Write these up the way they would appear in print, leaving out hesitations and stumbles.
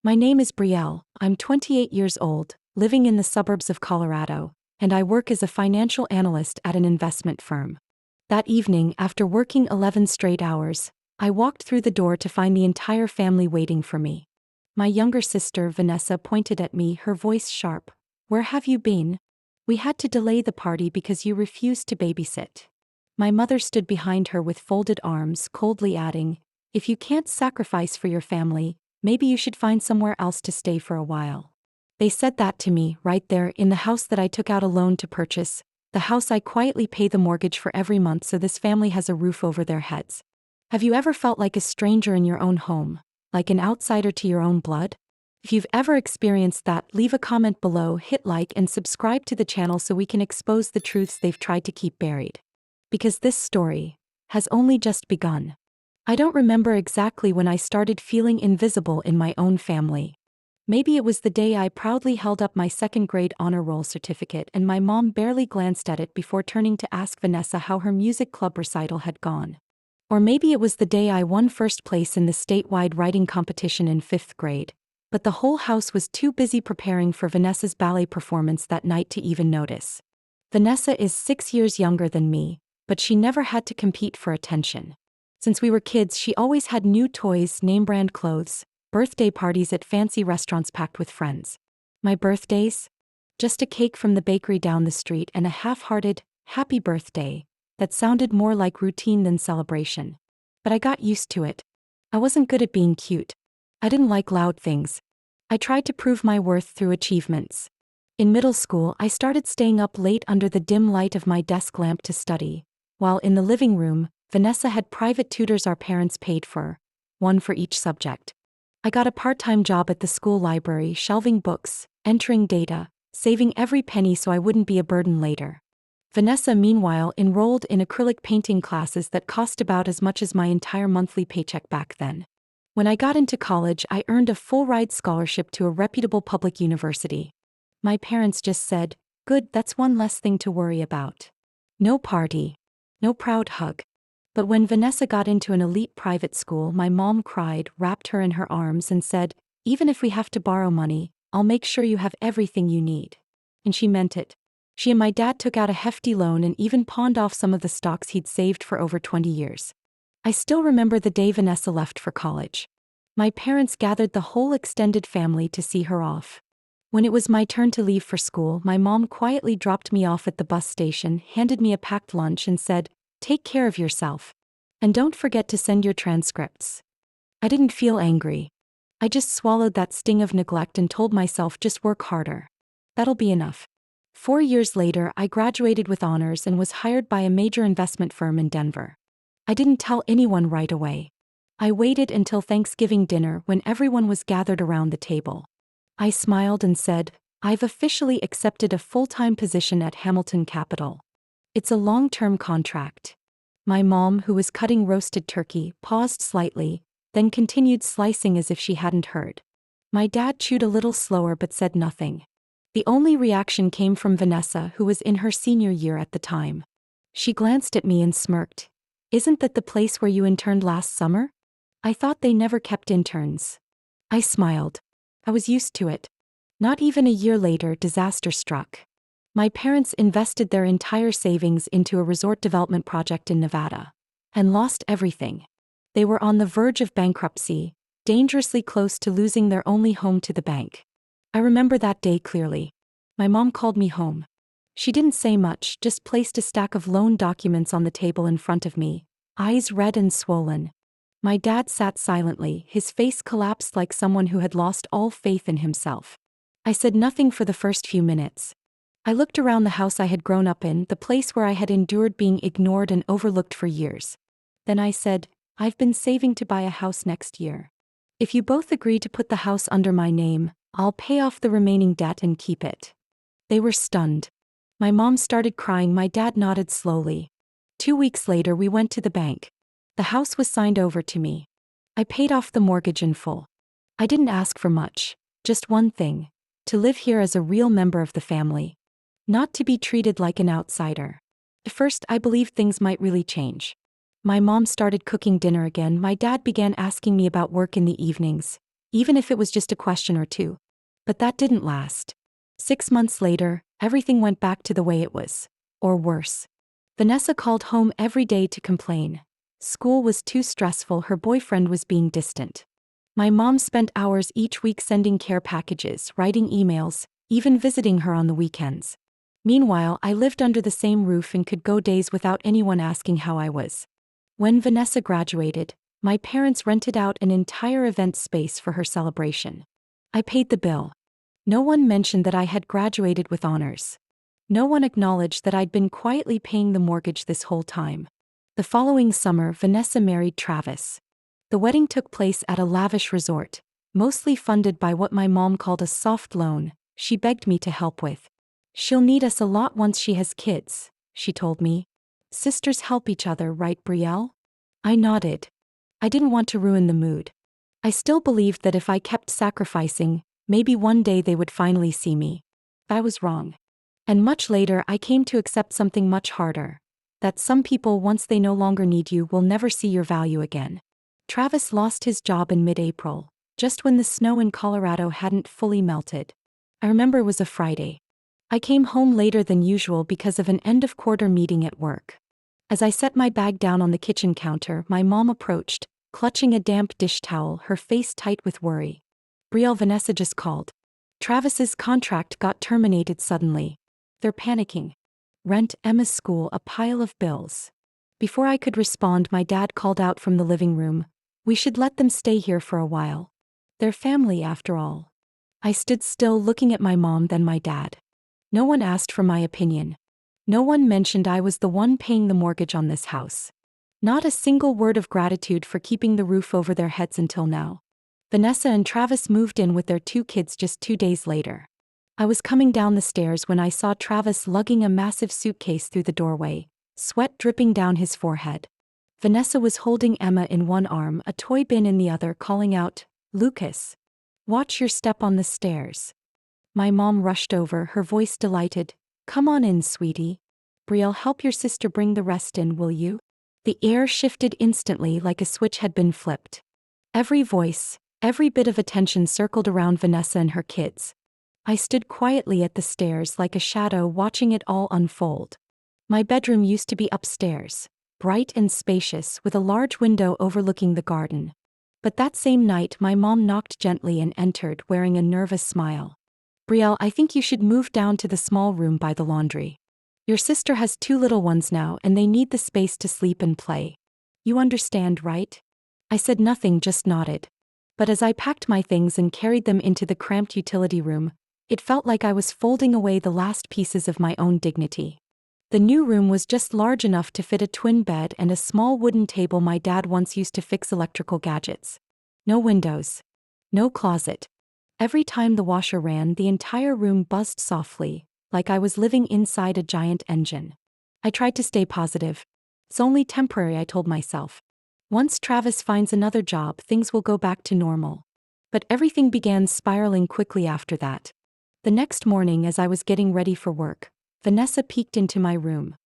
My name is Brielle, I'm 28 years old, living in the suburbs of Colorado, and I work as a financial analyst at an investment firm. That evening, after working 11 straight hours, I walked through the door to find the entire family waiting for me. My younger sister, Vanessa, pointed at me, her voice sharp. "Where have you been? We had to delay the party because you refused to babysit." My mother stood behind her with folded arms, coldly adding, "If you can't sacrifice for your family, maybe you should find somewhere else to stay for a while." They said that to me, right there, in the house that I took out a loan to purchase, the house I quietly pay the mortgage for every month so this family has a roof over their heads. Have you ever felt like a stranger in your own home, like an outsider to your own blood? If you've ever experienced that, leave a comment below, hit like and subscribe to the channel so we can expose the truths they've tried to keep buried. Because this story has only just begun. I don't remember exactly when I started feeling invisible in my own family. Maybe it was the day I proudly held up my second-grade honor roll certificate and my mom barely glanced at it before turning to ask Vanessa how her music club recital had gone. Or maybe it was the day I won first place in the statewide writing competition in 5th grade, but the whole house was too busy preparing for Vanessa's ballet performance that night to even notice. Vanessa is 6 years younger than me, but she never had to compete for attention. Since we were kids, she always had new toys, name-brand clothes, birthday parties at fancy restaurants packed with friends. My birthdays? Just a cake from the bakery down the street and a half-hearted, "happy birthday," that sounded more like routine than celebration. But I got used to it. I wasn't good at being cute. I didn't like loud things. I tried to prove my worth through achievements. In middle school, I started staying up late under the dim light of my desk lamp to study, while in the living room, Vanessa had private tutors our parents paid for, one for each subject. I got a part-time job at the school library, shelving books, entering data, saving every penny so I wouldn't be a burden later. Vanessa, meanwhile, enrolled in acrylic painting classes that cost about as much as my entire monthly paycheck back then. When I got into college, I earned a full-ride scholarship to a reputable public university. My parents just said, "Good, that's one less thing to worry about." No party. No proud hug. But when Vanessa got into an elite private school, my mom cried, wrapped her in her arms and said, "Even if we have to borrow money, I'll make sure you have everything you need." And she meant it. She and my dad took out a hefty loan and even pawned off some of the stocks he'd saved for over 20 years. I still remember the day Vanessa left for college. My parents gathered the whole extended family to see her off. When it was my turn to leave for school, my mom quietly dropped me off at the bus station, handed me a packed lunch and said, "Take care of yourself. And don't forget to send your transcripts." I didn't feel angry. I just swallowed that sting of neglect and told myself, just work harder. That'll be enough. 4 years later, I graduated with honors and was hired by a major investment firm in Denver. I didn't tell anyone right away. I waited until Thanksgiving dinner when everyone was gathered around the table. I smiled and said, "I've officially accepted a full-time position at Hamilton Capital. It's a long-term contract." My mom, who was cutting roasted turkey, paused slightly, then continued slicing as if she hadn't heard. My dad chewed a little slower but said nothing. The only reaction came from Vanessa, who was in her senior year at the time. She glanced at me and smirked. "Isn't that the place where you interned last summer? I thought they never kept interns." I smiled. I was used to it. Not even a year later, disaster struck. My parents invested their entire savings into a resort development project in Nevada and lost everything. They were on the verge of bankruptcy, dangerously close to losing their only home to the bank. I remember that day clearly. My mom called me home. She didn't say much, just placed a stack of loan documents on the table in front of me, eyes red and swollen. My dad sat silently, his face collapsed like someone who had lost all faith in himself. I said nothing for the first few minutes. I looked around the house I had grown up in, the place where I had endured being ignored and overlooked for years. Then I said, "I've been saving to buy a house next year. If you both agree to put the house under my name, I'll pay off the remaining debt and keep it." They were stunned. My mom started crying, my dad nodded slowly. 2 weeks later, we went to the bank. The house was signed over to me. I paid off the mortgage in full. I didn't ask for much, just one thing: to live here as a real member of the family. Not to be treated like an outsider. At first, I believed things might really change. My mom started cooking dinner again, my dad began asking me about work in the evenings, even if it was just a question or two. But that didn't last. 6 months later, everything went back to the way it was. Or worse. Vanessa called home every day to complain. School was too stressful, her boyfriend was being distant. My mom spent hours each week sending care packages, writing emails, even visiting her on the weekends. Meanwhile, I lived under the same roof and could go days without anyone asking how I was. When Vanessa graduated, my parents rented out an entire event space for her celebration. I paid the bill. No one mentioned that I had graduated with honors. No one acknowledged that I'd been quietly paying the mortgage this whole time. The following summer, Vanessa married Travis. The wedding took place at a lavish resort, mostly funded by what my mom called a soft loan she begged me to help with. "She'll need us a lot once she has kids," she told me. "Sisters help each other, right, Brielle?" I nodded. I didn't want to ruin the mood. I still believed that if I kept sacrificing, maybe one day they would finally see me. I was wrong. And much later I came to accept something much harder. That some people, once they no longer need you, will never see your value again. Travis lost his job in mid-April, just when the snow in Colorado hadn't fully melted. I remember it was a Friday. I came home later than usual because of an end-of-quarter meeting at work. As I set my bag down on the kitchen counter, my mom approached, clutching a damp dish towel, her face tight with worry. "Brielle, Vanessa just called. Travis's contract got terminated suddenly. They're panicking. Rent, Emma's school, a pile of bills." Before I could respond, my dad called out from the living room, "We should let them stay here for a while. They're family after all." I stood still, looking at my mom, then my dad. No one asked for my opinion. No one mentioned I was the one paying the mortgage on this house. Not a single word of gratitude for keeping the roof over their heads until now. Vanessa and Travis moved in with their 2 kids just 2 days later. I was coming down the stairs when I saw Travis lugging a massive suitcase through the doorway, sweat dripping down his forehead. Vanessa was holding Emma in one arm, a toy bin in the other, calling out, "Lucas, watch your step on the stairs." My mom rushed over, her voice delighted. "Come on in, sweetie. Brielle, help your sister bring the rest in, will you?" The air shifted instantly, like a switch had been flipped. Every voice, every bit of attention circled around Vanessa and her kids. I stood quietly at the stairs like a shadow, watching it all unfold. My bedroom used to be upstairs, bright and spacious, with a large window overlooking the garden. But that same night my mom knocked gently and entered, wearing a nervous smile. "Brielle, I think you should move down to the small room by the laundry. Your sister has 2 little ones now and they need the space to sleep and play. You understand, right?" I said nothing, just nodded. But as I packed my things and carried them into the cramped utility room, it felt like I was folding away the last pieces of my own dignity. The new room was just large enough to fit a twin bed and a small wooden table my dad once used to fix electrical gadgets. No windows. No closet. Every time the washer ran, the entire room buzzed softly, like I was living inside a giant engine. I tried to stay positive. "It's only temporary," I told myself. "Once Travis finds another job, things will go back to normal." But everything began spiraling quickly after that. The next morning, as I was getting ready for work, Vanessa peeked into my room.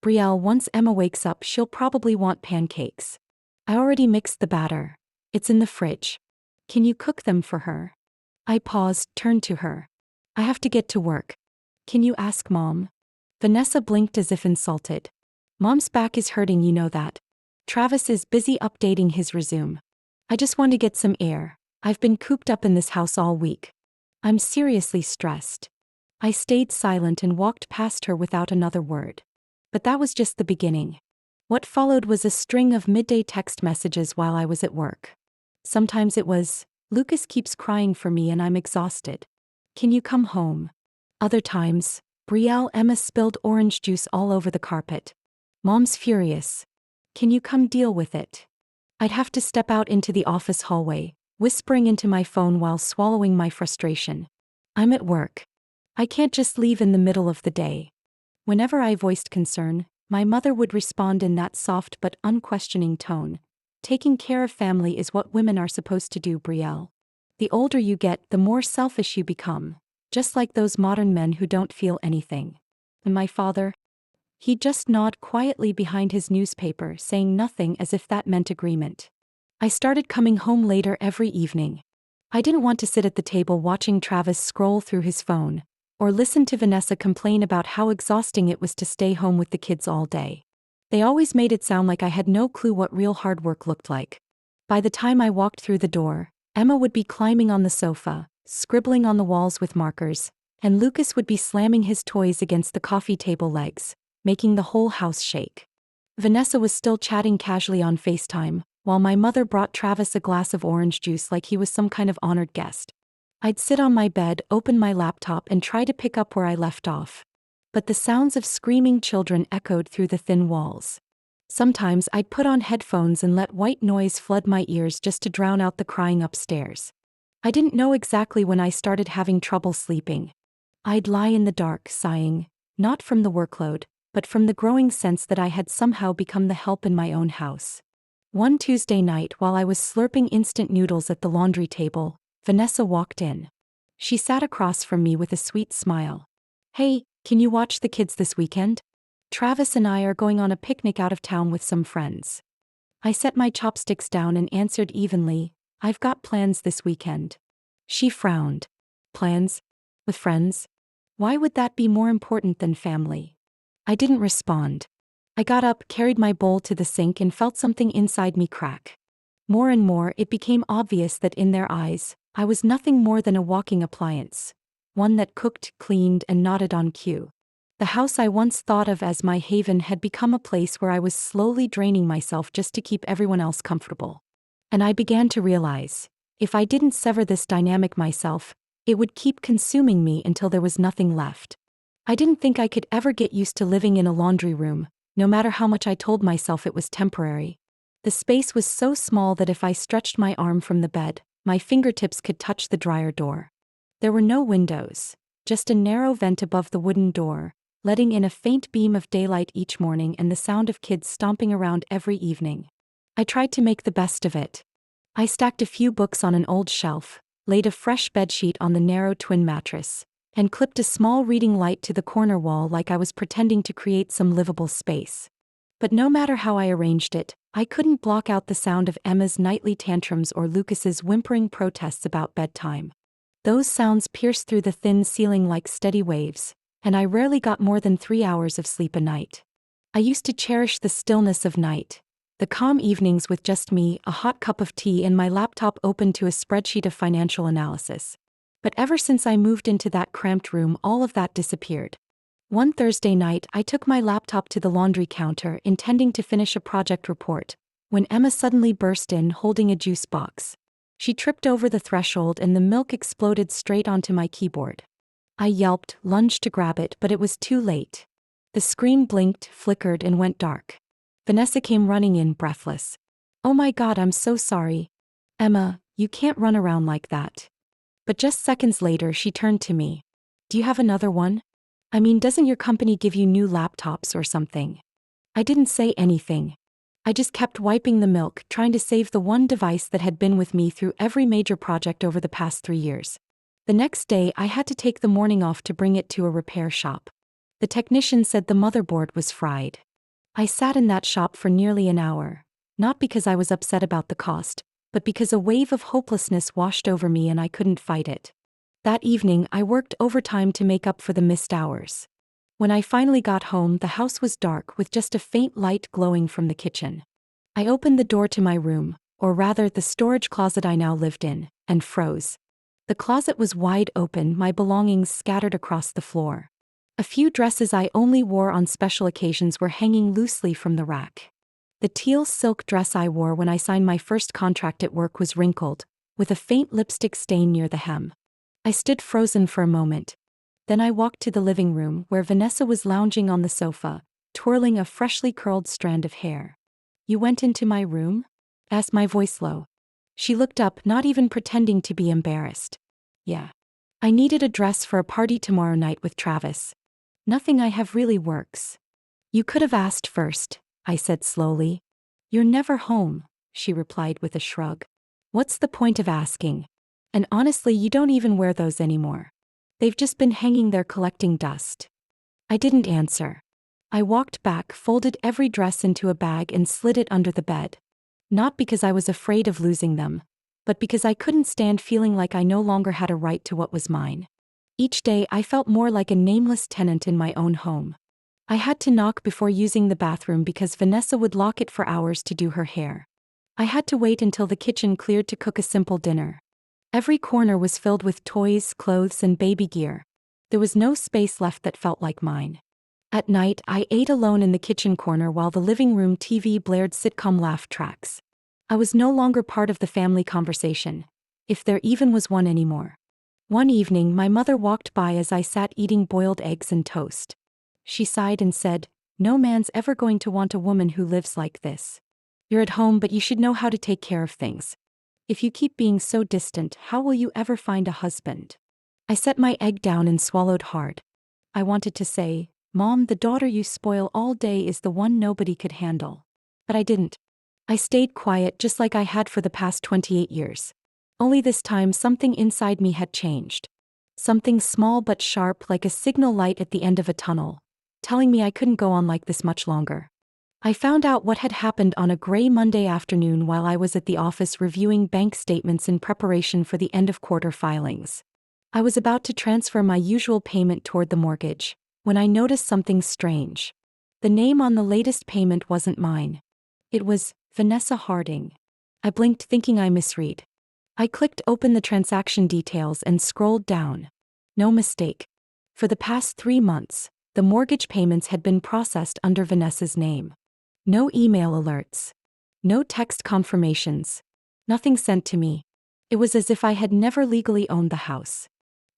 "Brielle, once Emma wakes up, she'll probably want pancakes. I already mixed the batter. It's in the fridge. Can you cook them for her?" I paused, turned to her. "I have to get to work. Can you ask Mom?" Vanessa blinked as if insulted. "Mom's back is hurting, you know that. Travis is busy updating his resume. I just want to get some air. I've been cooped up in this house all week. I'm seriously stressed." I stayed silent and walked past her without another word. But that was just the beginning. What followed was a string of midday text messages while I was at work. Sometimes it was, "Lucas keeps crying for me and I'm exhausted. Can you come home?" Other times, "Brielle, Emma spilled orange juice all over the carpet. Mom's furious. Can you come deal with it?" I'd have to step out into the office hallway, whispering into my phone while swallowing my frustration. "I'm at work. I can't just leave in the middle of the day." Whenever I voiced concern, my mother would respond in that soft but unquestioning tone. "Taking care of family is what women are supposed to do, Brielle. The older you get, the more selfish you become, just like those modern men who don't feel anything." And my father? He'd just nod quietly behind his newspaper, saying nothing, as if that meant agreement. I started coming home later every evening. I didn't want to sit at the table watching Travis scroll through his phone, or listen to Vanessa complain about how exhausting it was to stay home with the kids all day. They always made it sound like I had no clue what real hard work looked like. By the time I walked through the door, Emma would be climbing on the sofa, scribbling on the walls with markers, and Lucas would be slamming his toys against the coffee table legs, making the whole house shake. Vanessa was still chatting casually on FaceTime, while my mother brought Travis a glass of orange juice like he was some kind of honored guest. I'd sit on my bed, open my laptop, and try to pick up where I left off. But the sounds of screaming children echoed through the thin walls. Sometimes I'd put on headphones and let white noise flood my ears just to drown out the crying upstairs. I didn't know exactly when I started having trouble sleeping. I'd lie in the dark, sighing, not from the workload, but from the growing sense that I had somehow become the help in my own house. One Tuesday night, while I was slurping instant noodles at the laundry table, Vanessa walked in. She sat across from me with a sweet smile. "Hey, can you watch the kids this weekend? Travis and I are going on a picnic out of town with some friends." I set my chopsticks down and answered evenly, "I've got plans this weekend." She frowned. "Plans? With friends? Why would that be more important than family?" I didn't respond. I got up, carried my bowl to the sink, and felt something inside me crack. More and more, it became obvious that in their eyes, I was nothing more than a walking appliance, one that cooked, cleaned, and nodded on cue. The house I once thought of as my haven had become a place where I was slowly draining myself just to keep everyone else comfortable. And I began to realize, if I didn't sever this dynamic myself, it would keep consuming me until there was nothing left. I didn't think I could ever get used to living in a laundry room, no matter how much I told myself it was temporary. The space was so small that if I stretched my arm from the bed, my fingertips could touch the dryer door. There were no windows, just a narrow vent above the wooden door, letting in a faint beam of daylight each morning and the sound of kids stomping around every evening. I tried to make the best of it. I stacked a few books on an old shelf, laid a fresh bedsheet on the narrow twin mattress, and clipped a small reading light to the corner wall like I was pretending to create some livable space. But no matter how I arranged it, I couldn't block out the sound of Emma's nightly tantrums or Lucas's whimpering protests about bedtime. Those sounds pierced through the thin ceiling like steady waves, and I rarely got more than 3 hours of sleep a night. I used to cherish the stillness of night, the calm evenings with just me, a hot cup of tea, and my laptop open to a spreadsheet of financial analysis. But ever since I moved into that cramped room, all of that disappeared. One Thursday night, I took my laptop to the laundry counter, intending to finish a project report, when Emma suddenly burst in holding a juice box. She tripped over the threshold and the milk exploded straight onto my keyboard. I yelped, lunged to grab it, but it was too late. The screen blinked, flickered, and went dark. Vanessa came running in, breathless. "Oh my God, I'm so sorry. Emma, you can't run around like that." But just seconds later, she turned to me. "Do you have another one? I mean, doesn't your company give you new laptops or something?" I didn't say anything. I just kept wiping the milk, trying to save the one device that had been with me through every major project over the past 3 years. The next day, I had to take the morning off to bring it to a repair shop. The technician said the motherboard was fried. I sat in that shop for nearly an hour, not because I was upset about the cost, but because a wave of hopelessness washed over me and I couldn't fight it. That evening, I worked overtime to make up for the missed hours. When I finally got home, the house was dark with just a faint light glowing from the kitchen. I opened the door to my room, or rather the storage closet I now lived in, and froze. The closet was wide open, my belongings scattered across the floor. A few dresses I only wore on special occasions were hanging loosely from the rack. The teal silk dress I wore when I signed my first contract at work was wrinkled, with a faint lipstick stain near the hem. I stood frozen for a moment. Then I walked to the living room where Vanessa was lounging on the sofa, twirling a freshly curled strand of hair. "You went into my room?" asked my voice low. She looked up, not even pretending to be embarrassed. "Yeah. I needed a dress for a party tomorrow night with Travis. Nothing I have really works." "You could have asked first," I said slowly. "You're never home," she replied with a shrug. "What's the point of asking? And honestly, you don't even wear those anymore. They've just been hanging there collecting dust." I didn't answer. I walked back, folded every dress into a bag and slid it under the bed. Not because I was afraid of losing them, but because I couldn't stand feeling like I no longer had a right to what was mine. Each day I felt more like a nameless tenant in my own home. I had to knock before using the bathroom because Vanessa would lock it for hours to do her hair. I had to wait until the kitchen cleared to cook a simple dinner. Every corner was filled with toys, clothes, and baby gear. There was no space left that felt like mine. At night, I ate alone in the kitchen corner while the living room TV blared sitcom laugh tracks. I was no longer part of the family conversation, if there even was one anymore. One evening, my mother walked by as I sat eating boiled eggs and toast. She sighed and said, "No man's ever going to want a woman who lives like this. You're at home, but you should know how to take care of things. If you keep being so distant, how will you ever find a husband?" I set my egg down and swallowed hard. I wanted to say, "Mom, the daughter you spoil all day is the one nobody could handle." But I didn't. I stayed quiet just like I had for the past 28 years. Only this time something inside me had changed. Something small but sharp, like a signal light at the end of a tunnel, telling me I couldn't go on like this much longer. I found out what had happened on a gray Monday afternoon while I was at the office reviewing bank statements in preparation for the end-of-quarter filings. I was about to transfer my usual payment toward the mortgage when I noticed something strange. The name on the latest payment wasn't mine. It was Vanessa Harding. I blinked, thinking I misread. I clicked open the transaction details and scrolled down. No mistake. For the past 3 months, the mortgage payments had been processed under Vanessa's name. No email alerts. No text confirmations. Nothing sent to me. It was as if I had never legally owned the house.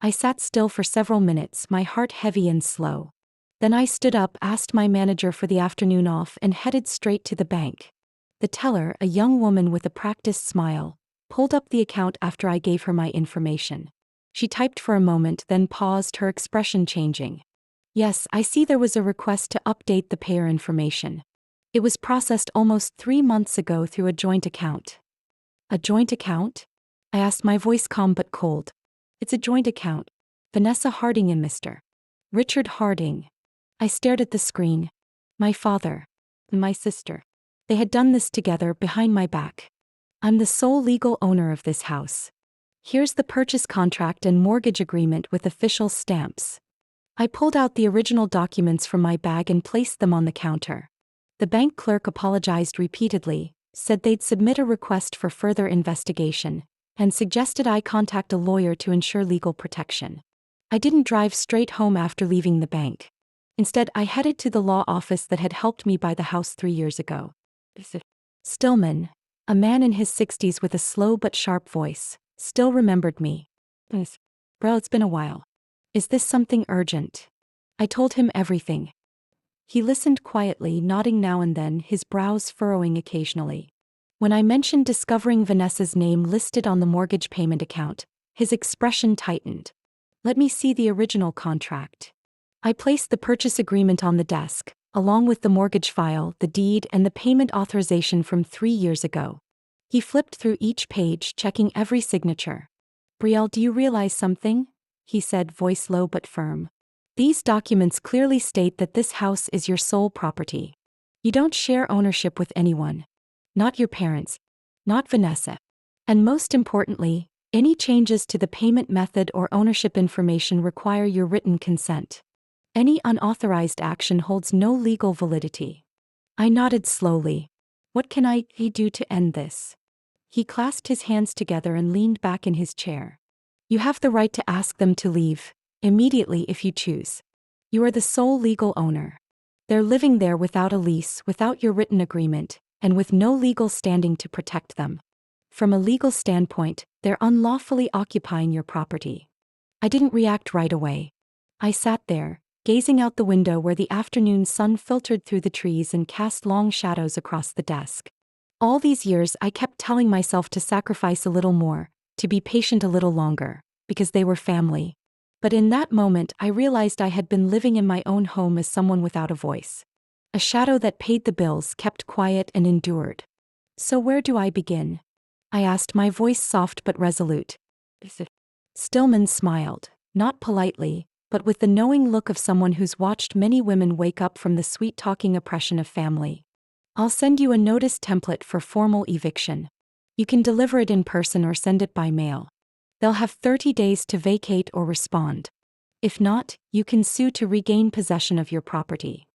I sat still for several minutes, my heart heavy and slow. Then I stood up, asked my manager for the afternoon off, and headed straight to the bank. The teller, a young woman with a practiced smile, pulled up the account after I gave her my information. She typed for a moment, then paused, her expression changing. "Yes, I see there was a request to update the payer information. It was processed almost 3 months ago through a joint account." "A joint account?" I asked, my voice calm but cold. "It's a joint account. Vanessa Harding and Mr. Richard Harding." I stared at the screen. My father. And my sister. They had done this together behind my back. "I'm the sole legal owner of this house. Here's the purchase contract and mortgage agreement with official stamps." I pulled out the original documents from my bag and placed them on the counter. The bank clerk apologized repeatedly, said they'd submit a request for further investigation, and suggested I contact a lawyer to ensure legal protection. I didn't drive straight home after leaving the bank. Instead, I headed to the law office that had helped me buy the house 3 years ago. Stillman, a man in his 60s with a slow but sharp voice, still remembered me. "Bro, it's been a while. Is this something urgent?" I told him everything. He listened quietly, nodding now and then, his brows furrowing occasionally. When I mentioned discovering Vanessa's name listed on the mortgage payment account, his expression tightened. "Let me see the original contract." I placed the purchase agreement on the desk, along with the mortgage file, the deed, and the payment authorization from 3 years ago. He flipped through each page, checking every signature. "Brielle, do you realize something?" he said, voice low but firm. "These documents clearly state that this house is your sole property. You don't share ownership with anyone. Not your parents. Not Vanessa. And most importantly, any changes to the payment method or ownership information require your written consent. Any unauthorized action holds no legal validity." I nodded slowly. "What can I do to end this?" He clasped his hands together and leaned back in his chair. "You have the right to ask them to leave, immediately if you choose. You are the sole legal owner. They're living there without a lease, without your written agreement, and with no legal standing to protect them. From a legal standpoint, they're unlawfully occupying your property." I didn't react right away. I sat there, gazing out the window where the afternoon sun filtered through the trees and cast long shadows across the desk. All these years I kept telling myself to sacrifice a little more, to be patient a little longer, because they were family. But in that moment I realized I had been living in my own home as someone without a voice. A shadow that paid the bills, kept quiet, and endured. "So where do I begin?" I asked, my voice soft but resolute. Stillman smiled, not politely, but with the knowing look of someone who's watched many women wake up from the sweet-talking oppression of family. "I'll send you a notice template for formal eviction. You can deliver it in person or send it by mail. They'll have 30 days to vacate or respond. If not, you can sue to regain possession of your property.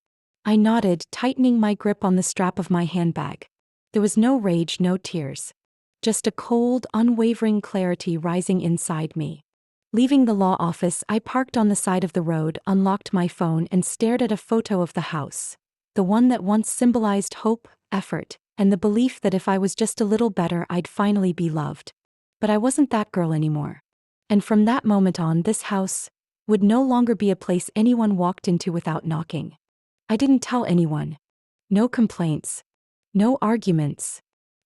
I nodded, tightening my grip on the strap of my handbag. There was no rage, no tears. Just a cold, unwavering clarity rising inside me. Leaving the law office, I parked on the side of the road, unlocked my phone, and stared at a photo of the house. The one that once symbolized hope, effort, and the belief that if I was just a little better, I'd finally be loved. But I wasn't that girl anymore. And from that moment on, this house would no longer be a place anyone walked into without knocking. I didn't tell anyone. No complaints. No arguments.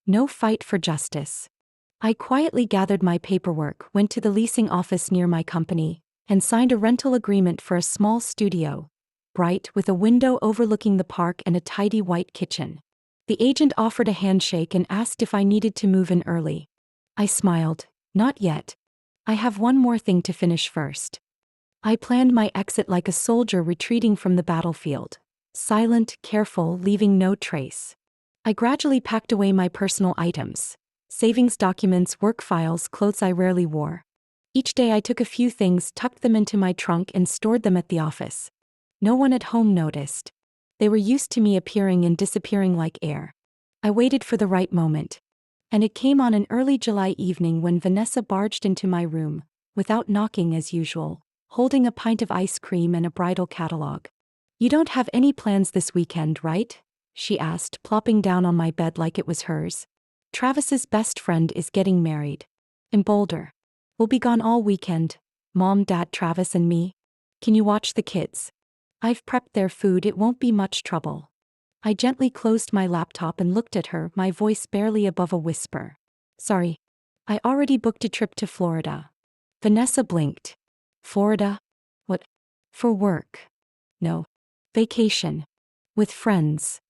No fight for justice. I quietly gathered my paperwork, went to the leasing office near my company, and signed a rental agreement for a small studio, bright, with a window overlooking the park and a tidy white kitchen. The agent offered a handshake and asked if I needed to move in early. I smiled. Not yet. I have one more thing to finish first. I planned my exit like a soldier retreating from the battlefield. Silent, careful, leaving no trace. I gradually packed away my personal items. Savings documents, work files, clothes I rarely wore. Each day I took a few things, tucked them into my trunk, and stored them at the office. No one at home noticed. They were used to me appearing and disappearing like air. I waited for the right moment. And it came on an early July evening when Vanessa barged into my room, without knocking as usual, holding a pint of ice cream and a bridal catalog. "You don't have any plans this weekend, right?" she asked, plopping down on my bed like it was hers. "Travis's best friend is getting married. In Boulder. We'll be gone all weekend. Mom, Dad, Travis, and me. Can you watch the kids? I've prepped their food, it won't be much trouble." I gently closed my laptop and looked at her, my voice barely above a whisper. "Sorry. I already booked a trip to Florida." Vanessa blinked. "Florida? What? For work?" "No. Vacation. With friends."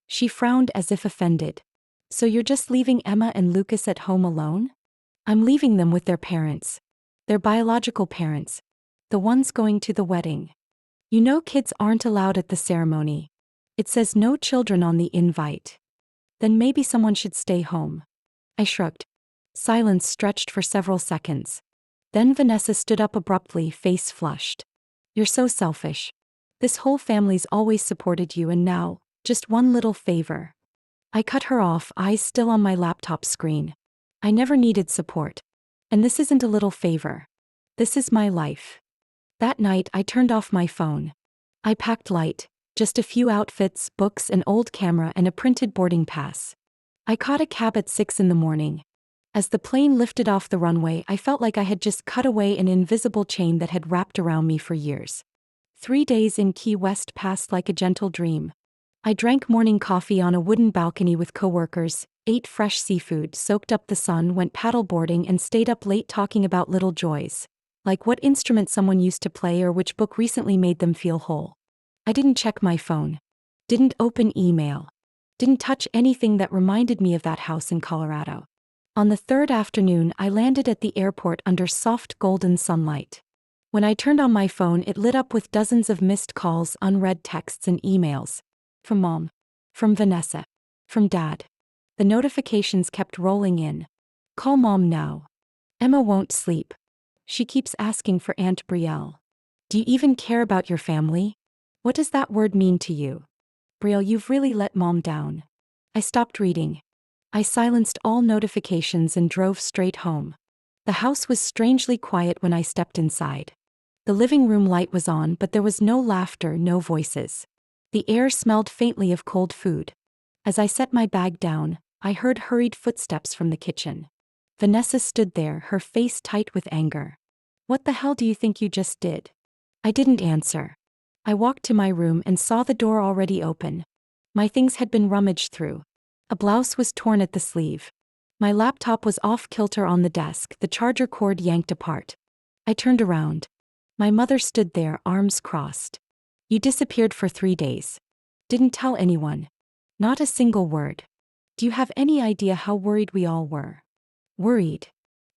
She frowned as if offended. "So you're just leaving Emma and Lucas at home alone?" "I'm leaving them with their parents. Their biological parents. The ones going to the wedding. You know kids aren't allowed at the ceremony. It says no children on the invite." "Then maybe someone should stay home." I shrugged. Silence stretched for several seconds. Then Vanessa stood up abruptly, face flushed. "You're so selfish. This whole family's always supported you, and now, just one little favor." I cut her off, eyes still on my laptop screen. "I never needed support. And this isn't a little favor. This is my life." That night I turned off my phone. I packed light, just a few outfits, books, an old camera, and a printed boarding pass. I caught a cab at 6 in the morning. As the plane lifted off the runway, I felt like I had just cut away an invisible chain that had wrapped around me for years. 3 days in Key West passed like a gentle dream. I drank morning coffee on a wooden balcony with coworkers, ate fresh seafood, soaked up the sun, went paddleboarding, and stayed up late talking about little joys, like what instrument someone used to play or which book recently made them feel whole. I didn't check my phone. Didn't open email. Didn't touch anything that reminded me of that house in Colorado. On the third afternoon, I landed at the airport under soft golden sunlight. When I turned on my phone, it lit up with dozens of missed calls, unread texts, and emails. From Mom. From Vanessa. From Dad. The notifications kept rolling in. "Call Mom now. Emma won't sleep. She keeps asking for Aunt Brielle. Do you even care about your family? What does that word mean to you? Brielle, you've really let Mom down." I stopped reading. I silenced all notifications and drove straight home. The house was strangely quiet when I stepped inside. The living room light was on, but there was no laughter, no voices. The air smelled faintly of cold food. As I set my bag down, I heard hurried footsteps from the kitchen. Vanessa stood there, her face tight with anger. "What the hell do you think you just did?" I didn't answer. I walked to my room and saw the door already open. My things had been rummaged through. A blouse was torn at the sleeve. My laptop was off-kilter on the desk, the charger cord yanked apart. I turned around. My mother stood there, arms crossed. "You disappeared for 3 days. Didn't tell anyone. Not a single word. Do you have any idea how worried we all were?" "Worried?"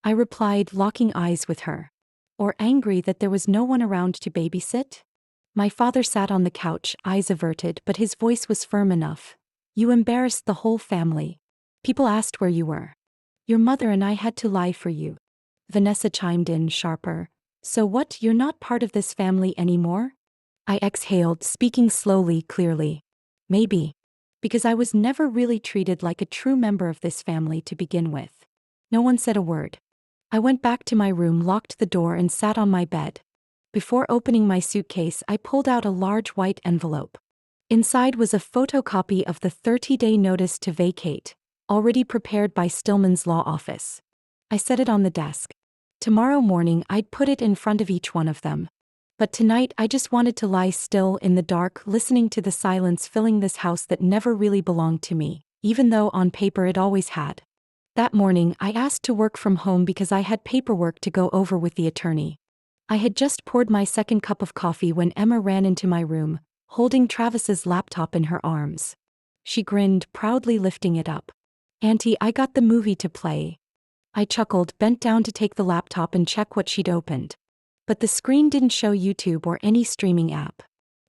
I replied, locking eyes with her. "Or angry that there was no one around to babysit?" My father sat on the couch, eyes averted, but his voice was firm enough. "You embarrassed the whole family. People asked where you were. Your mother and I had to lie for you. Vanessa chimed in sharper. So what, you're not part of this family anymore? I exhaled, speaking slowly, clearly. Maybe. Because I was never really treated like a true member of this family to begin with. No one said a word. I went back to my room, locked the door, and sat on my bed. Before opening my suitcase, I pulled out a large white envelope. Inside was a photocopy of the 30-day notice to vacate, already prepared by Stillman's law office. I set it on the desk. Tomorrow morning I'd put it in front of each one of them. But tonight I just wanted to lie still in the dark, listening to the silence filling this house that never really belonged to me, even though on paper it always had. That morning I asked to work from home because I had paperwork to go over with the attorney. I had just poured my second cup of coffee when Emma ran into my room, holding Travis's laptop in her arms. She grinned, proudly lifting it up. "Auntie, I got the movie to play." I chuckled, bent down to take the laptop and check what she'd opened. But the screen didn't show YouTube or any streaming app.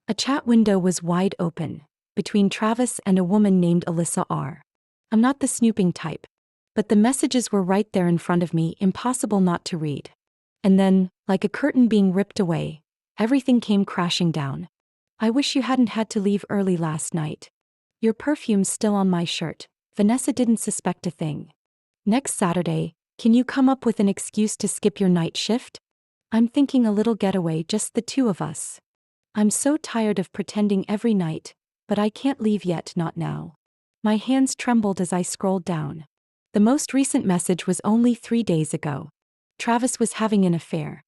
A chat window was wide open, between Travis and a woman named Alyssa R. I'm not the snooping type. But the messages were right there in front of me, impossible not to read. And then, like a curtain being ripped away, everything came crashing down. "I wish you hadn't had to leave early last night. Your perfume's still on my shirt." Vanessa didn't suspect a thing. "Next Saturday, can you come up with an excuse to skip your night shift? I'm thinking a little getaway, just the two of us. I'm so tired of pretending every night, but I can't leave yet, not now." My hands trembled as I scrolled down. The most recent message was only 3 days ago. Travis was having an affair.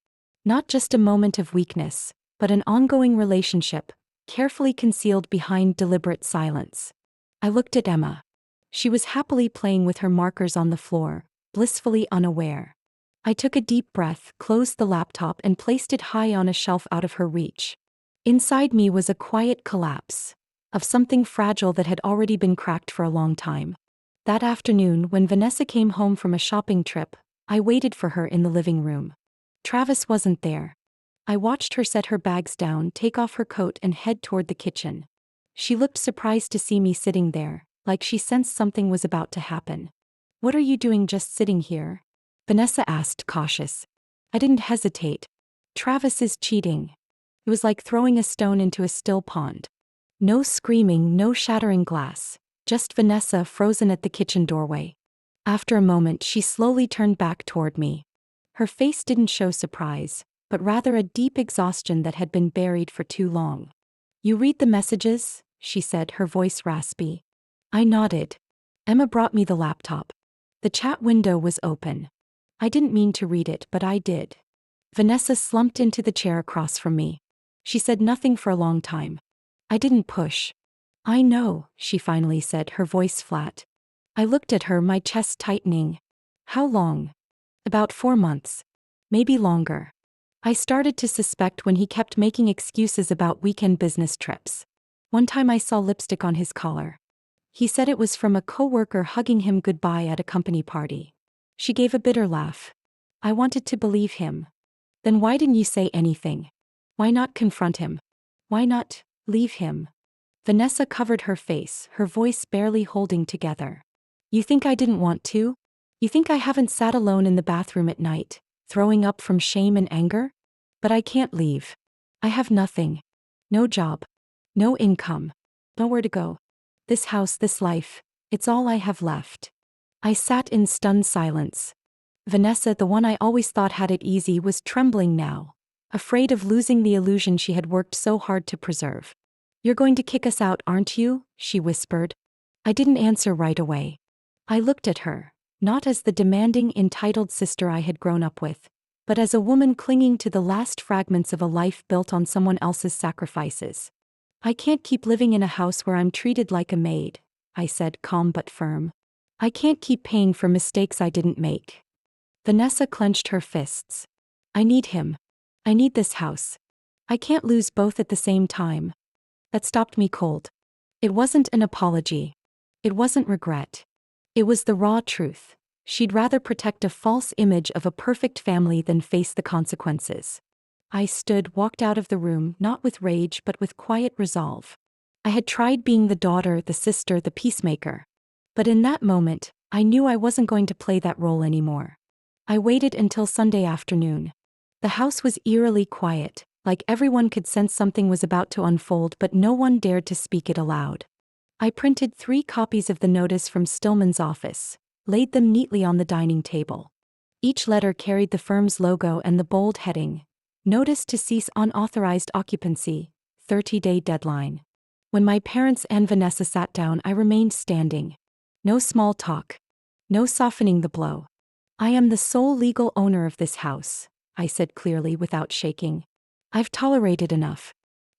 Not just a moment of weakness, but an ongoing relationship, carefully concealed behind deliberate silence. I looked at Emma. She was happily playing with her markers on the floor, blissfully unaware. I took a deep breath, closed the laptop, and placed it high on a shelf out of her reach. Inside me was a quiet collapse of something fragile that had already been cracked for a long time. That afternoon, when Vanessa came home from a shopping trip, I waited for her in the living room. Travis wasn't there. I watched her set her bags down, take off her coat, and head toward the kitchen. She looked surprised to see me sitting there, like she sensed something was about to happen. "What are you doing just sitting here?" Vanessa asked, cautious. I didn't hesitate. "Travis is cheating." It was like throwing a stone into a still pond. No screaming, no shattering glass, just Vanessa frozen at the kitchen doorway. After a moment, she slowly turned back toward me. Her face didn't show surprise, but rather a deep exhaustion that had been buried for too long. "You read the messages?" she said, her voice raspy. I nodded. Emma brought me the laptop. The chat window was open. I didn't mean to read it, but I did. Vanessa slumped into the chair across from me. She said nothing for a long time. I didn't push. "I know," she finally said, her voice flat. I looked at her, my chest tightening. "How long?" "About 4 months. Maybe longer." I started to suspect when he kept making excuses about weekend business trips. One time I saw lipstick on his collar. He said it was from a coworker hugging him goodbye at a company party. She gave a bitter laugh. I wanted to believe him. "Then why didn't you say anything? Why not confront him? Why not leave him?" Vanessa covered her face, her voice barely holding together. "You think I didn't want to? You think I haven't sat alone in the bathroom at night, throwing up from shame and anger? But I can't leave. I have nothing. No job. No income. Nowhere to go. This house, this life, it's all I have left." I sat in stunned silence. Vanessa, the one I always thought had it easy, was trembling now, afraid of losing the illusion she had worked so hard to preserve. "You're going to kick us out, aren't you?" she whispered. I didn't answer right away. I looked at her, not as the demanding, entitled sister I had grown up with, but as a woman clinging to the last fragments of a life built on someone else's sacrifices. "I can't keep living in a house where I'm treated like a maid," I said, calm but firm. "I can't keep paying for mistakes I didn't make." Vanessa clenched her fists. "I need him. I need this house. I can't lose both at the same time." That stopped me cold. It wasn't an apology. It wasn't regret. It was the raw truth. She'd rather protect a false image of a perfect family than face the consequences. I stood, walked out of the room, not with rage but with quiet resolve. I had tried being the daughter, the sister, the peacemaker. But in that moment, I knew I wasn't going to play that role anymore. I waited until Sunday afternoon. The house was eerily quiet, like everyone could sense something was about to unfold, but no one dared to speak it aloud. I printed 3 copies of the notice from Stillman's office, laid them neatly on the dining table. Each letter carried the firm's logo and the bold heading, "Notice to cease unauthorized occupancy, 30-day deadline." When my parents and Vanessa sat down, I remained standing. No small talk. No softening the blow. "I am the sole legal owner of this house," I said clearly without shaking. "I've tolerated enough.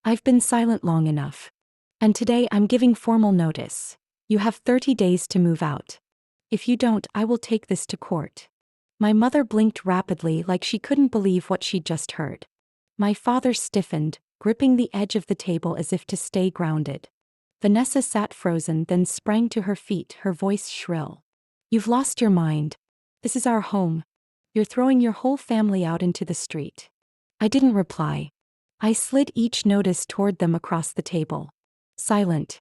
I've been silent long enough. And today I'm giving formal notice. You have 30 days to move out. If you don't, I will take this to court." My mother blinked rapidly like she couldn't believe what she'd just heard. My father stiffened, gripping the edge of the table as if to stay grounded. Vanessa sat frozen, then sprang to her feet, her voice shrill. "You've lost your mind. This is our home. You're throwing your whole family out into the street." I didn't reply. I slid each notice toward them across the table. Silent.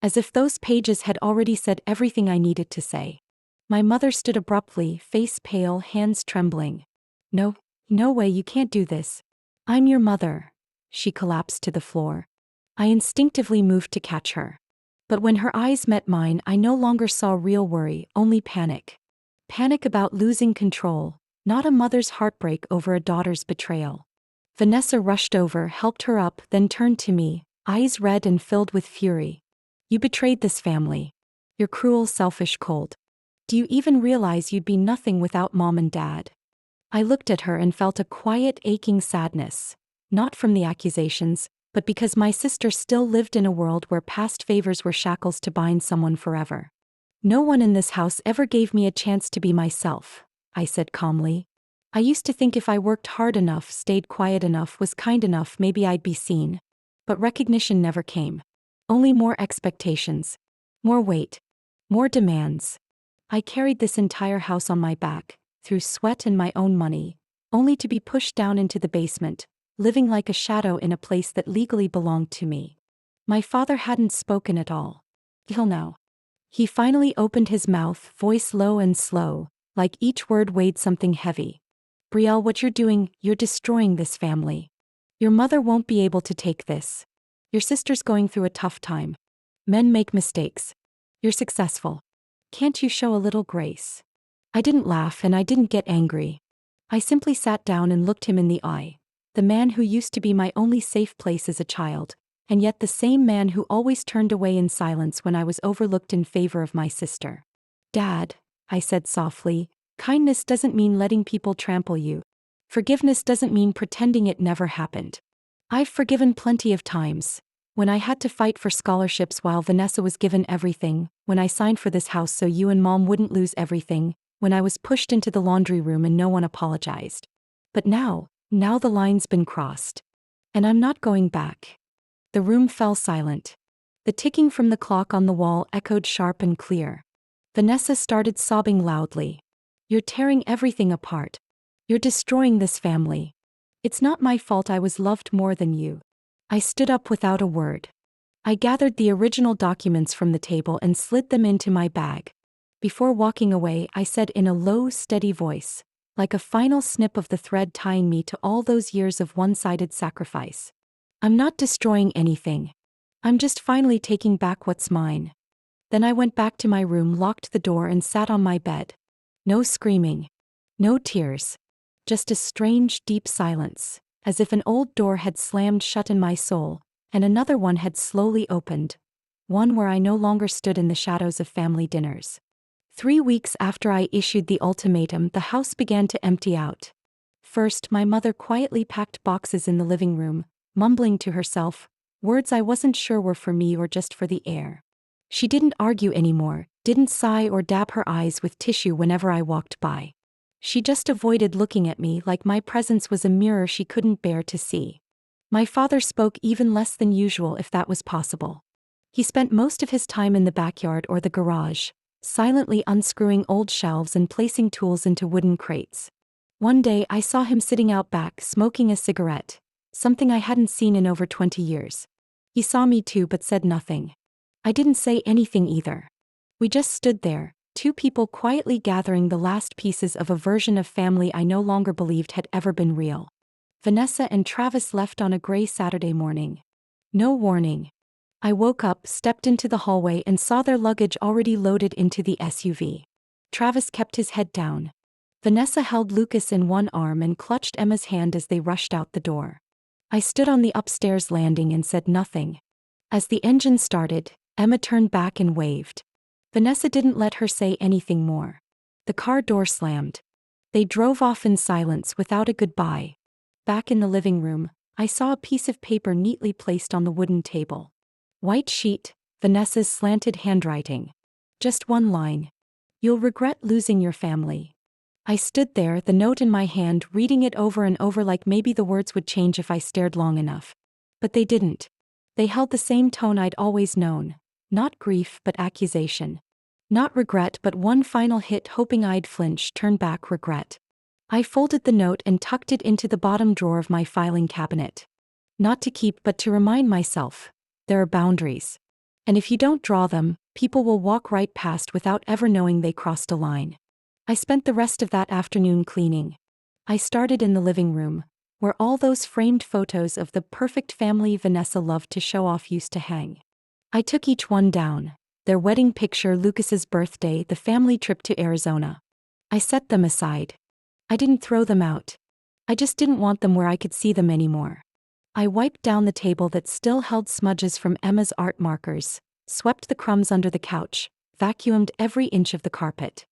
As if those pages had already said everything I needed to say. My mother stood abruptly, face pale, hands trembling. "No, no way, you can't do this. I'm your mother." She collapsed to the floor. I instinctively moved to catch her. But when her eyes met mine, I no longer saw real worry, only panic. Panic about losing control, not a mother's heartbreak over a daughter's betrayal. Vanessa rushed over, helped her up, then turned to me, eyes red and filled with fury. "You betrayed this family. You're cruel, selfish, cold. Do you even realize you'd be nothing without Mom and Dad?" I looked at her and felt a quiet, aching sadness, not from the accusations, but because my sister still lived in a world where past favors were shackles to bind someone forever. "No one in this house ever gave me a chance to be myself," I said calmly. "I used to think if I worked hard enough, stayed quiet enough, was kind enough, maybe I'd be seen. But recognition never came. Only more expectations. More weight. More demands. I carried this entire house on my back, through sweat and my own money, only to be pushed down into the basement, living like a shadow in a place that legally belonged to me." My father hadn't spoken at all. Till now. He finally opened his mouth, voice low and slow, like each word weighed something heavy. "Brielle, what you're doing, you're destroying this family. Your mother won't be able to take this. Your sister's going through a tough time. Men make mistakes. You're successful. Can't you show a little grace?" I didn't laugh and I didn't get angry. I simply sat down and looked him in the eye. The man who used to be my only safe place as a child, and yet the same man who always turned away in silence when I was overlooked in favor of my sister. "Dad," I said softly, "kindness doesn't mean letting people trample you. Forgiveness doesn't mean pretending it never happened. I've forgiven plenty of times. When I had to fight for scholarships while Vanessa was given everything, when I signed for this house so you and Mom wouldn't lose everything, when I was pushed into the laundry room and no one apologized. But now the line's been crossed. And I'm not going back." The room fell silent. The ticking from the clock on the wall echoed sharp and clear. Vanessa started sobbing loudly. "You're tearing everything apart. You're destroying this family. It's not my fault I was loved more than you." I stood up without a word. I gathered the original documents from the table and slid them into my bag. Before walking away, I said in a low, steady voice, like a final snip of the thread tying me to all those years of one-sided sacrifice, "I'm not destroying anything. I'm just finally taking back what's mine." Then I went back to my room, locked the door and sat on my bed. No screaming. No tears. Just a strange, deep silence, as if an old door had slammed shut in my soul, and another one had slowly opened. One where I no longer stood in the shadows of family dinners. 3 weeks after I issued the ultimatum, the house began to empty out. First, my mother quietly packed boxes in the living room, mumbling to herself, words I wasn't sure were for me or just for the air. She didn't argue anymore, didn't sigh or dab her eyes with tissue whenever I walked by. She just avoided looking at me like my presence was a mirror she couldn't bear to see. My father spoke even less than usual, if that was possible. He spent most of his time in the backyard or the garage, silently unscrewing old shelves and placing tools into wooden crates. One day I saw him sitting out back smoking a cigarette, something I hadn't seen in over 20 years. He saw me too but said nothing. I didn't say anything either. We just stood there, two people quietly gathering the last pieces of a version of family I no longer believed had ever been real. Vanessa and Travis left on a gray Saturday morning. No warning. I woke up, stepped into the hallway, and saw their luggage already loaded into the SUV. Travis kept his head down. Vanessa held Lucas in one arm and clutched Emma's hand as they rushed out the door. I stood on the upstairs landing and said nothing. As the engine started, Emma turned back and waved. Vanessa didn't let her say anything more. The car door slammed. They drove off in silence without a goodbye. Back in the living room, I saw a piece of paper neatly placed on the wooden table. White sheet, Vanessa's slanted handwriting. Just one line. "You'll regret losing your family." I stood there, the note in my hand, reading it over and over like maybe the words would change if I stared long enough. But they didn't. They held the same tone I'd always known. Not grief but accusation. Not regret but one final hit, hoping I'd flinch, turn back, regret. I folded the note and tucked it into the bottom drawer of my filing cabinet. Not to keep but to remind myself. There are boundaries. And if you don't draw them, people will walk right past without ever knowing they crossed a line. I spent the rest of that afternoon cleaning. I started in the living room, where all those framed photos of the perfect family Vanessa loved to show off used to hang. I took each one down. Their wedding picture, Lucas's birthday, the family trip to Arizona. I set them aside. I didn't throw them out. I just didn't want them where I could see them anymore. I wiped down the table that still held smudges from Emma's art markers, swept the crumbs under the couch, vacuumed every inch of the carpet.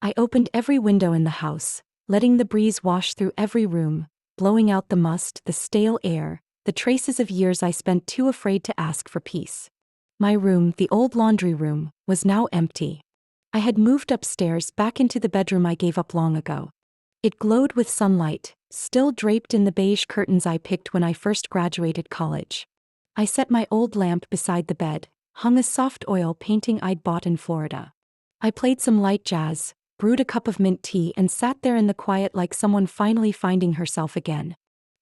I opened every window in the house, letting the breeze wash through every room, blowing out the must, the stale air, the traces of years I spent too afraid to ask for peace. My room, the old laundry room, was now empty. I had moved upstairs, back into the bedroom I gave up long ago. It glowed with sunlight, still draped in the beige curtains I picked when I first graduated college. I set my old lamp beside the bed, hung a soft oil painting I'd bought in Florida. I played some light jazz, brewed a cup of mint tea, and sat there in the quiet like someone finally finding herself again.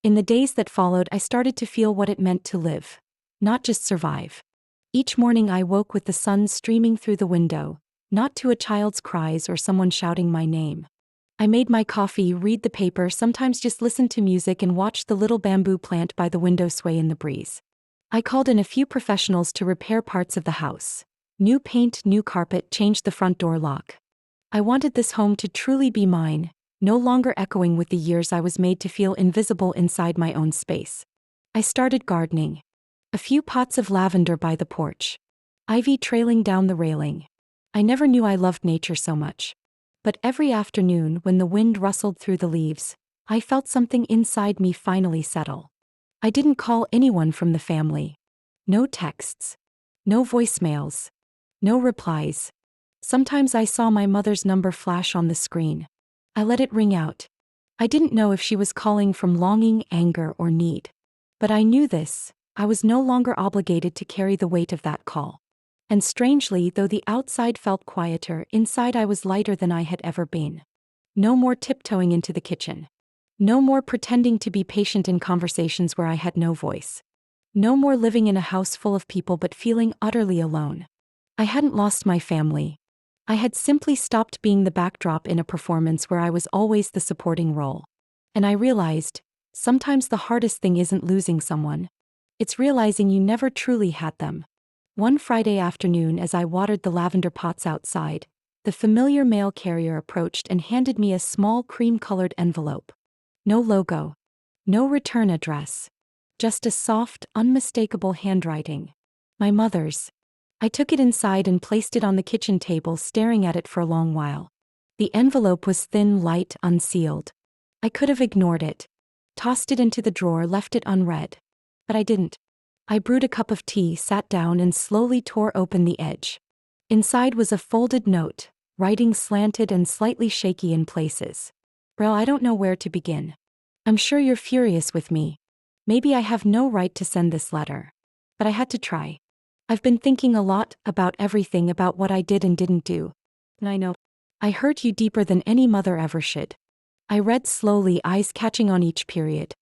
In the days that followed, I started to feel what it meant to live, not just survive. Each morning I woke with the sun streaming through the window, not to a child's cries or someone shouting my name. I made my coffee, read the paper, sometimes just listened to music and watched the little bamboo plant by the window sway in the breeze. I called in a few professionals to repair parts of the house. New paint, new carpet, changed the front door lock. I wanted this home to truly be mine, no longer echoing with the years I was made to feel invisible inside my own space. I started gardening. A few pots of lavender by the porch. Ivy trailing down the railing. I never knew I loved nature so much. But every afternoon when the wind rustled through the leaves, I felt something inside me finally settle. I didn't call anyone from the family. No texts. No voicemails. No replies. Sometimes I saw my mother's number flash on the screen. I let it ring out. I didn't know if she was calling from longing, anger, or need. But I knew this: I was no longer obligated to carry the weight of that call. And strangely, though the outside felt quieter, inside I was lighter than I had ever been. No more tiptoeing into the kitchen. No more pretending to be patient in conversations where I had no voice. No more living in a house full of people but feeling utterly alone. I hadn't lost my family. I had simply stopped being the backdrop in a performance where I was always the supporting role. And I realized, sometimes the hardest thing isn't losing someone. It's realizing you never truly had them. One Friday afternoon, as I watered the lavender pots outside, the familiar mail carrier approached and handed me a small cream-colored envelope. No logo. No return address. Just a soft, unmistakable handwriting. My mother's. I took it inside and placed it on the kitchen table, staring at it for a long while. The envelope was thin, light, unsealed. I could have ignored it. Tossed it into the drawer, left it unread. But I didn't. I brewed a cup of tea, sat down, and slowly tore open the edge. Inside was a folded note, writing slanted and slightly shaky in places. Well, I don't know where to begin. I'm sure you're furious with me. Maybe I have no right to send this letter. But I had to try. I've been thinking a lot about everything, about what I did and didn't do. And I know I hurt you deeper than any mother ever should. I read slowly, eyes catching on each period.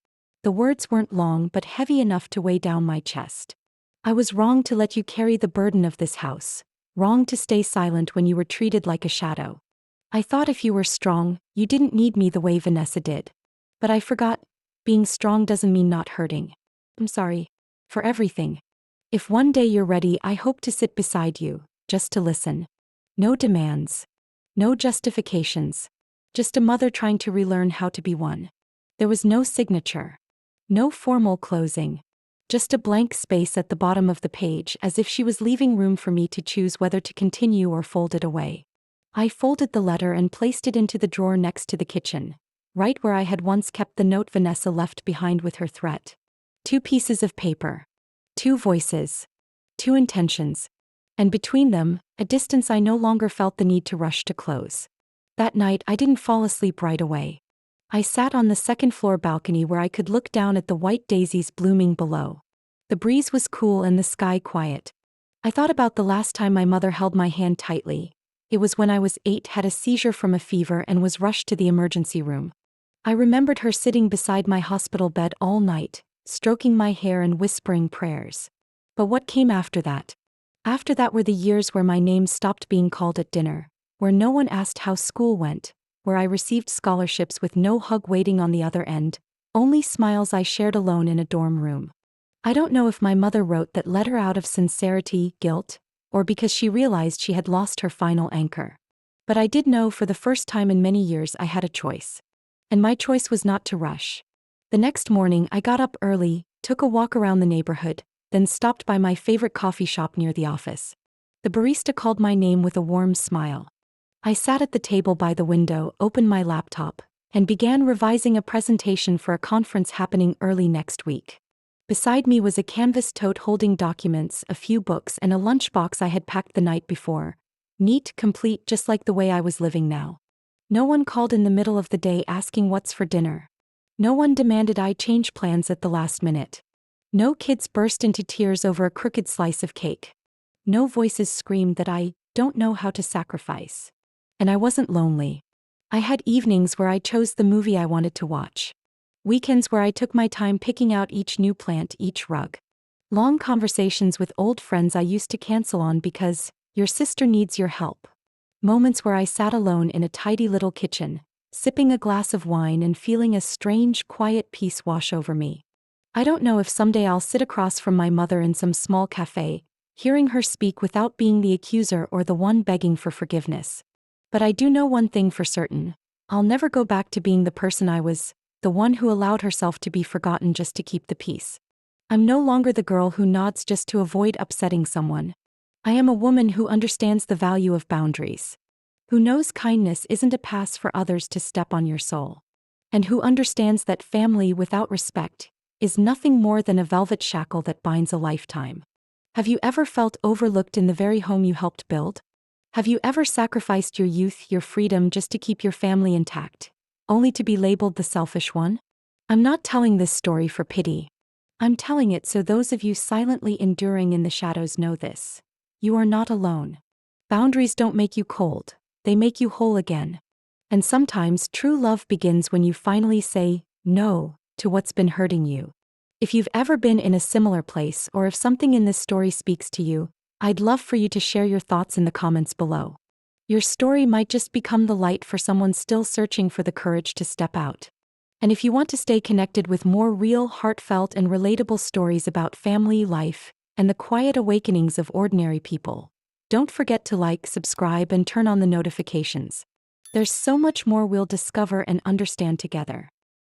The words weren't long but heavy enough to weigh down my chest. I was wrong to let you carry the burden of this house. Wrong to stay silent when you were treated like a shadow. I thought if you were strong, you didn't need me the way Vanessa did. But I forgot, being strong doesn't mean not hurting. I'm sorry. For everything. If one day you're ready, I hope to sit beside you, just to listen. No demands. No justifications. Just a mother trying to relearn how to be one. There was no signature. No formal closing. Just a blank space at the bottom of the page, as if she was leaving room for me to choose whether to continue or fold it away. I folded the letter and placed it into the drawer next to the kitchen, right where I had once kept the note Vanessa left behind with her threat. 2 pieces of paper. 2 voices. 2 intentions. And between them, a distance I no longer felt the need to rush to close. That night I didn't fall asleep right away. I sat on the second-floor balcony where I could look down at the white daisies blooming below. The breeze was cool and the sky quiet. I thought about the last time my mother held my hand tightly. It was when I was 8, had a seizure from a fever and was rushed to the emergency room. I remembered her sitting beside my hospital bed all night, stroking my hair and whispering prayers. But what came after that? After that were the years where my name stopped being called at dinner, where no one asked how school went, where I received scholarships with no hug waiting on the other end, only smiles I shared alone in a dorm room. I don't know if my mother wrote that letter out of sincerity, guilt, or because she realized she had lost her final anchor. But I did know for the first time in many years I had a choice. And my choice was not to rush. The next morning I got up early, took a walk around the neighborhood, then stopped by my favorite coffee shop near the office. The barista called my name with a warm smile. I sat at the table by the window, opened my laptop, and began revising a presentation for a conference happening early next week. Beside me was a canvas tote holding documents, a few books, and a lunchbox I had packed the night before. Neat, complete, just like the way I was living now. No one called in the middle of the day asking what's for dinner. No one demanded I change plans at the last minute. No kids burst into tears over a crooked slice of cake. No voices screamed that I don't know how to sacrifice. And I wasn't lonely. I had evenings where I chose the movie I wanted to watch. Weekends where I took my time picking out each new plant, each rug. Long conversations with old friends I used to cancel on because your sister needs your help. Moments where I sat alone in a tidy little kitchen, sipping a glass of wine and feeling a strange, quiet peace wash over me. I don't know if someday I'll sit across from my mother in some small cafe, hearing her speak without being the accuser or the one begging for forgiveness. But I do know one thing for certain. I'll never go back to being the person I was, the one who allowed herself to be forgotten just to keep the peace. I'm no longer the girl who nods just to avoid upsetting someone. I am a woman who understands the value of boundaries. Who knows kindness isn't a pass for others to step on your soul. And who understands that family without respect is nothing more than a velvet shackle that binds a lifetime. Have you ever felt overlooked in the very home you helped build? Have you ever sacrificed your youth, your freedom just to keep your family intact, only to be labeled the selfish one? I'm not telling this story for pity. I'm telling it so those of you silently enduring in the shadows know this. You are not alone. Boundaries don't make you cold, they make you whole again. And sometimes true love begins when you finally say no to what's been hurting you. If you've ever been in a similar place or if something in this story speaks to you, I'd love for you to share your thoughts in the comments below. Your story might just become the light for someone still searching for the courage to step out. And if you want to stay connected with more real, heartfelt, and relatable stories about family life and the quiet awakenings of ordinary people, don't forget to like, subscribe, and turn on the notifications. There's so much more we'll discover and understand together.